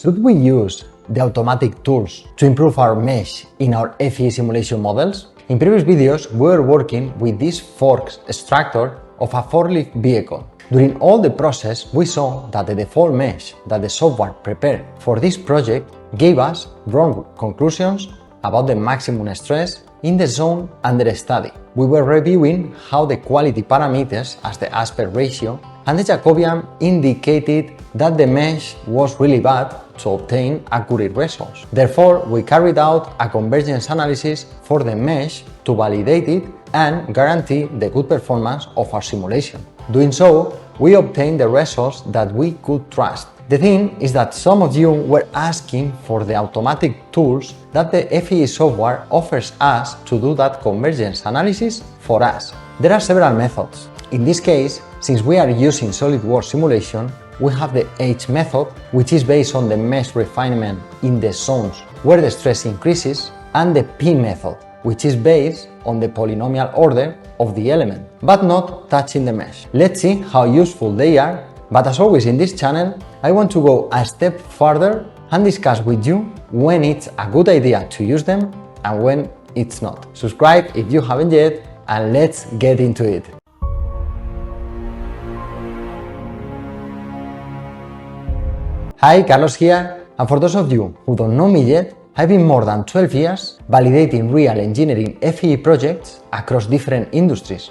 Should we use the automatic tools to improve our mesh in our FEA simulation models? In previous videos, we were working with this forks extractor of a forklift vehicle. During all the process, we saw that the default mesh that the software prepared for this project gave us wrong conclusions about the maximum stress in the zone under study. We were reviewing how the quality parameters, as the aspect ratio and the Jacobian, indicated that the mesh was really bad to obtain accurate results. Therefore, we carried out a convergence analysis for the mesh to validate it and guarantee the good performance of our simulation. Doing so, we obtained the results that we could trust. The thing is that some of you were asking for the automatic tools that the FEA software offers us to do that convergence analysis for us. There are several methods. In this case, since we are using SolidWorks Simulation, we have the H method, which is based on the mesh refinement in the zones where the stress increases, and the P method, which is based on the polynomial order of the element, but not touching the mesh. Let's see how useful they are, but as always in this channel, I want to go a step further and discuss with you when it's a good idea to use them and when it's not. Subscribe if you haven't yet, and let's get into it. Hi, Carlos here, and for those of you who don't know me yet, I've been more than 12 years validating real engineering FEA projects across different industries.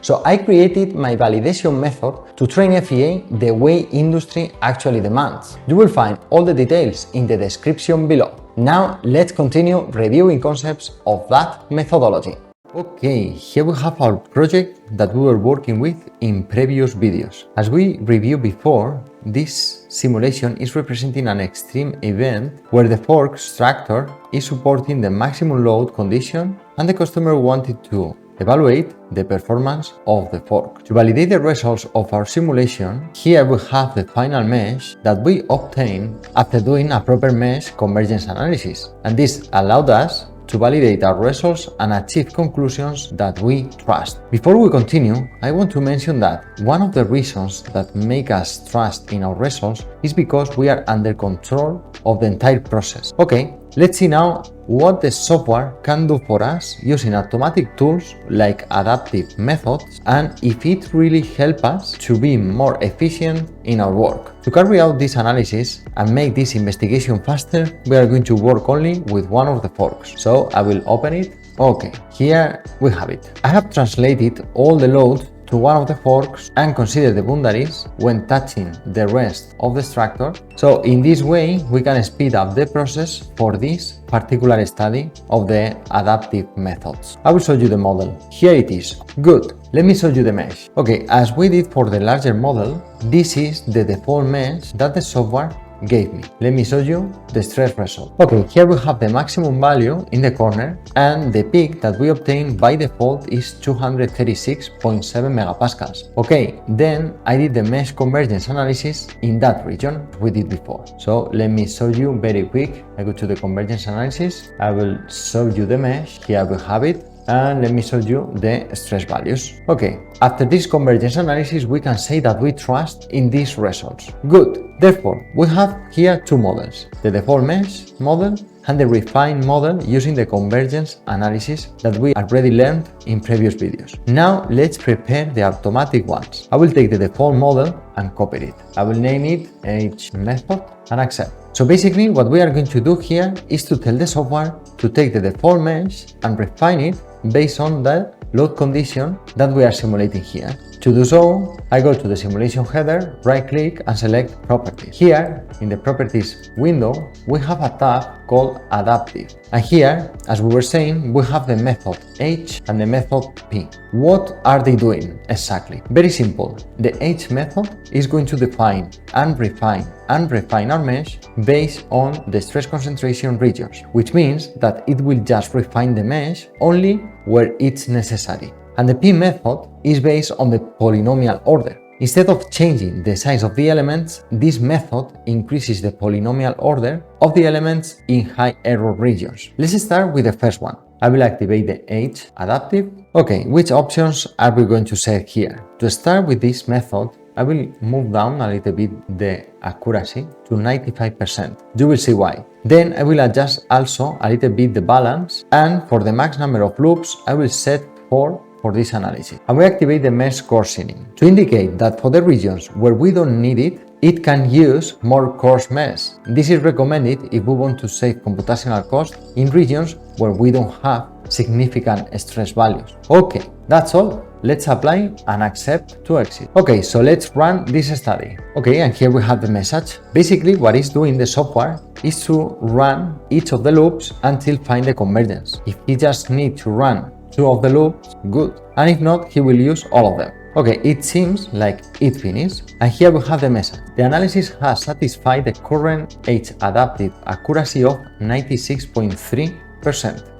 So I created my validation method to train FEA the way industry actually demands. You will find all the details in the description below. Now let's continue reviewing concepts of that methodology. Okay, here we have our project that we were working with in previous videos. As we reviewed before, this simulation is representing an extreme event where the fork extractor is supporting the maximum load condition and the customer wanted to evaluate the performance of the fork. To validate the results of our simulation, here we have the final mesh that we obtained after doing a proper mesh convergence analysis, and this allowed us to validate our results and achieve conclusions that we trust. Before we continue, I want to mention that one of the reasons that make us trust in our results is because we are under control of the entire process. Okay, let's see now what the software can do for us using automatic tools like adaptive methods, and if it really helps us to be more efficient in our work. To carry out this analysis and make this investigation faster, we are going to work only with one of the forks. So I will open it. Okay, here we have it. I have translated all the load to one of the forks and consider the boundaries when touching the rest of the extractor. So in this way, we can speed up the process for this particular study of the adaptive methods. I will show you the model. Here it is. Good. Let me show you the mesh. Okay, as we did for the larger model, this is the default mesh that the software gave me. Let me show you the stress result. Okay, here we have the maximum value in the corner, and the peak that we obtained by default is 236.7 megapascals. Okay, then I did the mesh convergence analysis in that region we did before. So let me show you very quick. I go to the convergence analysis. I will show you the mesh. Here we have it. And let me show you the stress values. Okay, after this convergence analysis, we can say that we trust in these results. Good. Therefore, we have here two models, the default mesh model and the refined model using the convergence analysis that we already learned in previous videos. Now let's prepare the automatic ones. I will take the default model and copy it. I will name it H method and accept. So basically what we are going to do here is to tell the software to take the default mesh and refine it based on the load condition that we are simulating here. To do so, I go to the simulation header, right click and select properties. Here in the properties window, we have a tab called adaptive. And here, as we were saying, we have the method H and the method P. What are they doing exactly? Very simple. The H method is going to define and refine our mesh based on the stress concentration regions, which means that it will just refine the mesh only where it's necessary. And the P method is based on the polynomial order. Instead of changing the size of the elements, this method increases the polynomial order of the elements in high error regions. Let's start with the first one. I will activate the H adaptive. Okay, which options are we going to set here? To start with this method, I will move down a little bit the accuracy to 95%. You will see why. Then I will adjust also a little bit the balance, and for the max number of loops, I will set 4 for this analysis. I will activate the mesh coarsening to indicate that for the regions where we don't need it, it can use more coarse mesh. This is recommended if we want to save computational cost in regions where we don't have significant stress values. Okay, that's all. Let's apply and accept to exit. Okay, so let's run this study. Okay, and here we have the message. Basically, what is doing the software is to run each of the loops until find the convergence. If he just needs to run 2 of the loops, good. And if not, he will use all of them. Okay, it seems like it finished, and here we have the message. The analysis has satisfied the current age-adapted accuracy of 96.3%.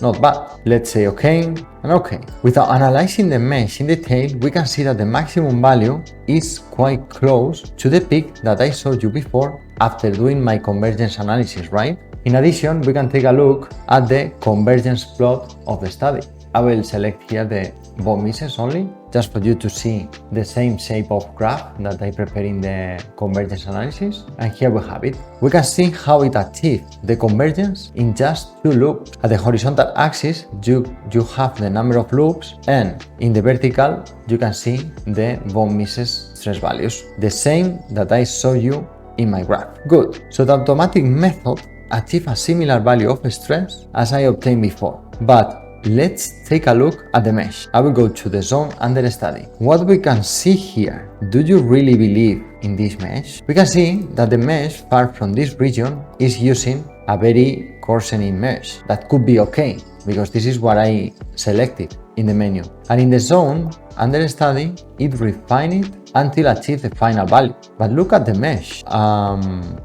Not bad. Let's say OK and OK. Without analyzing the mesh in detail, we can see that the maximum value is quite close to the peak that I showed you before after doing my convergence analysis, right? In addition, we can take a look at the convergence plot of the study. I will select here the bone misses only, just for you to see the same shape of graph that I prepared in the convergence analysis. And here we have it. We can see how it achieved the convergence in just 2 loops. At the horizontal axis, you have the number of loops, and in the vertical, you can see the bone misses stress values, the same that I showed you in my graph. Good. So the automatic method achieved a similar value of stress as I obtained before, but let's take a look at the mesh. I will go to the zone under study. What we can see here, do you really believe in this mesh? We can see that the mesh far from this region is using a very coarsening mesh. That could be okay, because this is what I selected in the menu. And in the zone under study, it refined it until achieve the final value. But look at the mesh.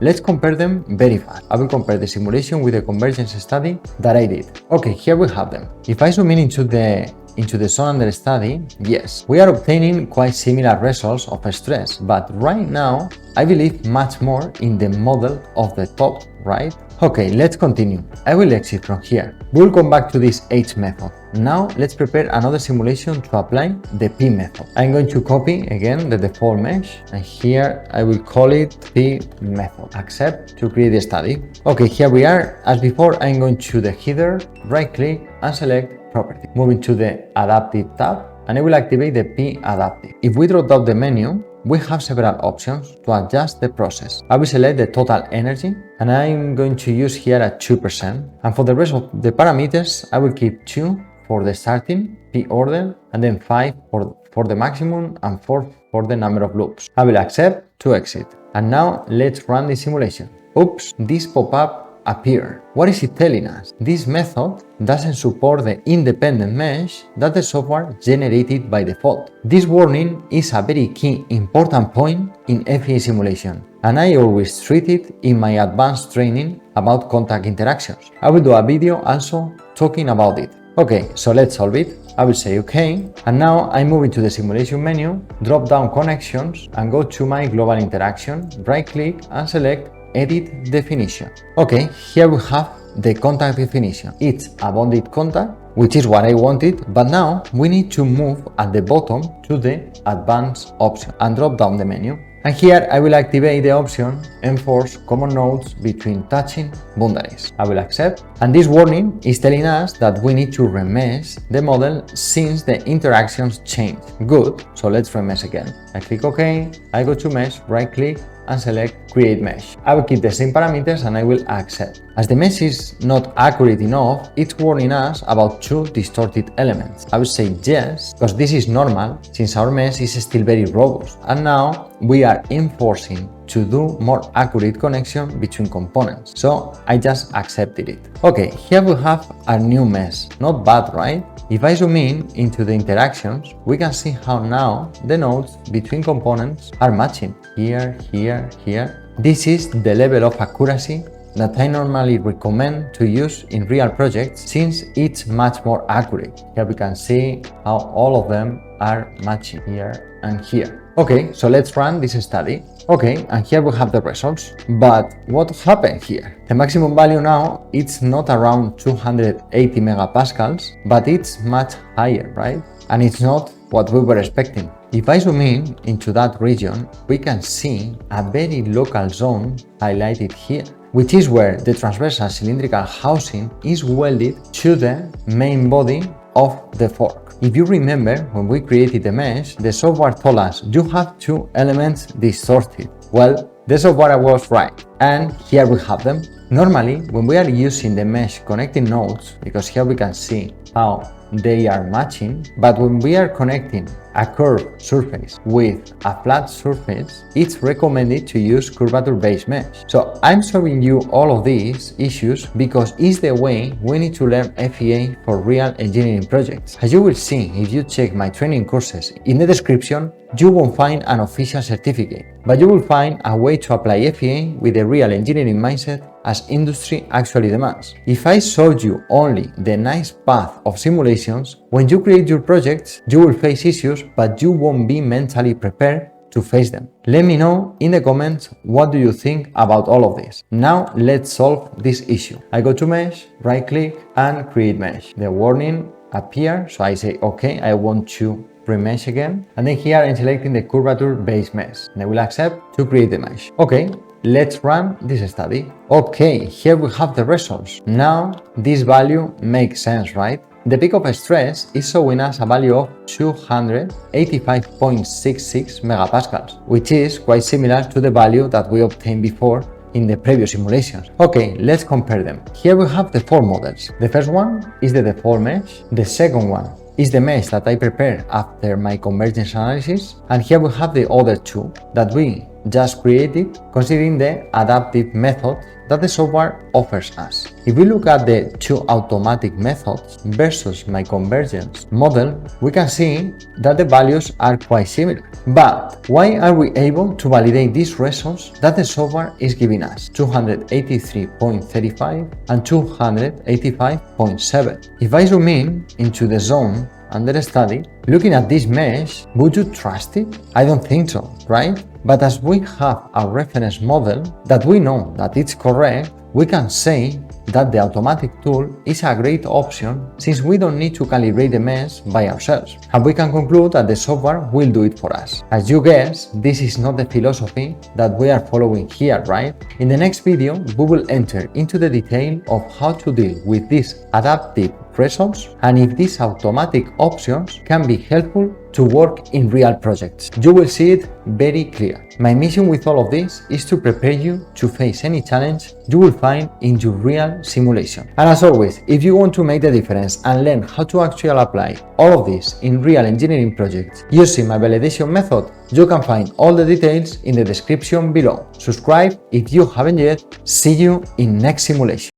Let's compare them very fast. I will compare the simulation with the convergence study that I did. Okay, here we have them. If I zoom in into the zone under study, yes, we are obtaining quite similar results of stress, but right now I believe much more in the model of the top, right? Okay, let's continue. I will exit from here. We'll come back to this H method. Now let's prepare another simulation to apply the P method. I'm going to copy again the default mesh, and here I will call it P method. Accept to create the study. Okay, here we are. As before, I'm going to the header, right click and select property. Moving to the adaptive tab, and I will activate the P adaptive. If we drop down the menu, we have several options to adjust the process. I will select the total energy, and I'm going to use here a 2%. And for the rest of the parameters, I will keep 2 for the starting P order, and then 5 for the maximum, and 4 for the number of loops. I will accept to exit. And now let's run the simulation. Oops, this pop-up appear. What is it telling us? This method doesn't support the independent mesh that the software generated by default. This warning is a very key important point in FEA simulation, and I always treat it in my advanced training about contact interactions. I will do a video also talking about it. Okay, so let's solve it. I will say OK, and now I move into the simulation menu, drop down connections, and go to my global interaction, right click and select Edit Definition. Okay, here we have the contact definition. It's a bonded contact, which is what I wanted, but now we need to move at the bottom to the Advanced option and drop down the menu. And here I will activate the option Enforce Common Nodes Between Touching Boundaries. I will accept, and this warning is telling us that we need to remesh the model since the interactions change. Good, so let's remesh again. I click OK, I go to Mesh, right click and select Create Mesh. I will keep the same parameters and I will accept. As the mesh is not accurate enough, it's warning us about 2 distorted elements. I will say yes, because this is normal since our mesh is still very robust, and now we are enforcing to do more accurate connection between components. So I just accepted it. Okay, here we have a new mesh. Not bad, right? If I zoom in into the interactions, we can see how now the nodes between components are matching. Here, here, here. This is the level of accuracy that I normally recommend to use in real projects since it's much more accurate. Here we can see how all of them are matching here and here. Okay, so let's run this study. Okay, and here we have the results. But what happened here? The maximum value now, it's not around 280 megapascals, but it's much higher, right? And it's not what we were expecting. If I zoom in into that region, we can see a very local zone highlighted here, which is where the transversal cylindrical housing is welded to the main body of the fork. If you remember, when we created the mesh, the software told us you have two elements distorted. Well, the software was right, and here we have them. Normally, when we are using the mesh connecting nodes, because here we can see how they are matching, but when we are connecting a curved surface with a flat surface, it's recommended to use curvature-based mesh. So I'm showing you all of these issues because it's the way we need to learn FEA for real engineering projects. As you will see if you check my training courses, in the description you won't find an official certificate, but you will find a way to apply FEA with a real engineering mindset as industry actually demands. If I showed you only the nice path of simulations, when you create your projects, you will face issues, but you won't be mentally prepared to face them. Let me know in the comments what do you think about all of this. Now let's solve this issue. I go to mesh, right click and create mesh. The warning appears, so I say okay, I want to remesh again, and then here I'm selecting the curvature based mesh and I will accept to create the mesh. Okay, let's run this study. Okay, here we have the results. Now this value makes sense, right? The peak of stress is showing us a value of 285.66 megapascals, which is quite similar to the value that we obtained before in the previous simulations. Okay, let's compare them. Here we have the four models. The first one is the default mesh. The second one is the mesh that I prepared after my convergence analysis. And here we have the other two that we just created considering the adaptive method that the software offers us. If we look at the two automatic methods versus my convergence model, we can see that the values are quite similar. But why are we able to validate these results that the software is giving us? 283.35 and 285.7. If I zoom in into the zone under study, looking at this mesh, would you trust it? I don't think so, right? But as we have a reference model that we know that it's correct, we can say that the automatic tool is a great option since we don't need to calibrate the mesh by ourselves. And we can conclude that the software will do it for us. As you guess, this is not the philosophy that we are following here, right? In the next video, we will enter into the detail of how to deal with these adaptive results and if these automatic options can be helpful to work in real projects. You will see it very clear. My mission with all of this is to prepare you to face any challenge you will find in your real simulation. And as always, if you want to make the difference and learn how to actually apply all of this in real engineering projects using my validation method, you can find all the details in the description below. Subscribe if you haven't yet. See you in next simulation.